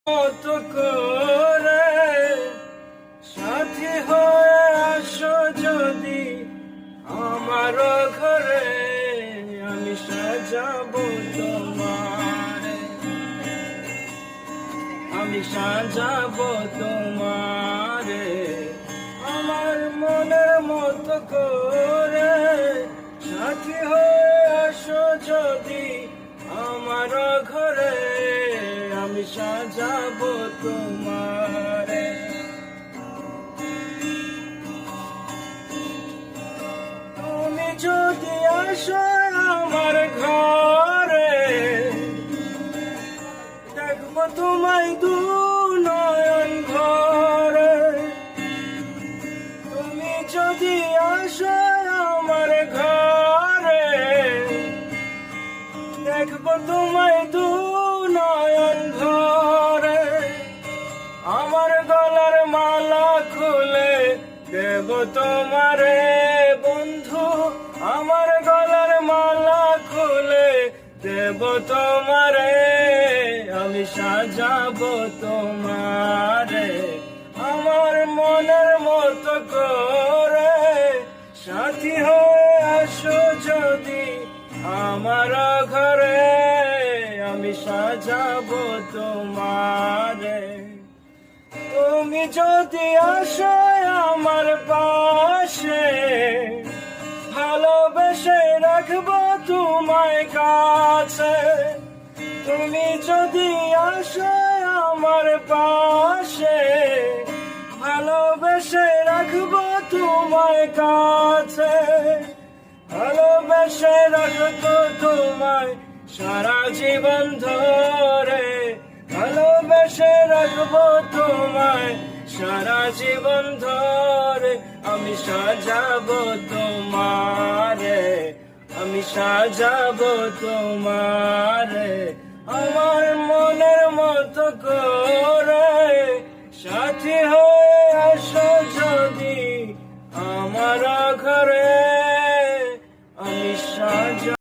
মতো করে সাথী হয়ে আসো যদি আমার ঘরে, আমি সাজাবো তোমারে, আমি সাজাবো তোমারে আমার মনের মতো করে। সাথী হয়ে আসো যদি আমার ঘরে, আমি সাজাবো তোমারে। তুমি যদি আসো আমার ঘরে, দেখবো তোমায় দু নয়ন ভরে। তুমি যদি আসো আমার ঘরে, দেখবো তোমায় দু নয়ন ভরে। আমার গলার মালা খুলে দেব তোমারে বন্ধু, আমার গলার মালা খুলে দেব তোমারে, আমি সাজাবো তোমারে আমার মনের মতো করে। সাথী হয়ে আসো যদি আমার ঘরে, আমি সাজাবো তোমারে। তুমি যদি আসো আমার পাশে, ভালোবেসে রাখবো তোমায় কাছে। তুমি যদি আসো আমার পাশে, ভালোবেসে রাখবো তোমায় কাছে। ভালোবেসে রাখবো তোমায় সারা জীবন ধরে, ভালোবেসে রাখবো তোমায় সারা জীবন ধরে। আমি সাজাবো তোমারে, আমি সাজাবো তোমারে আমার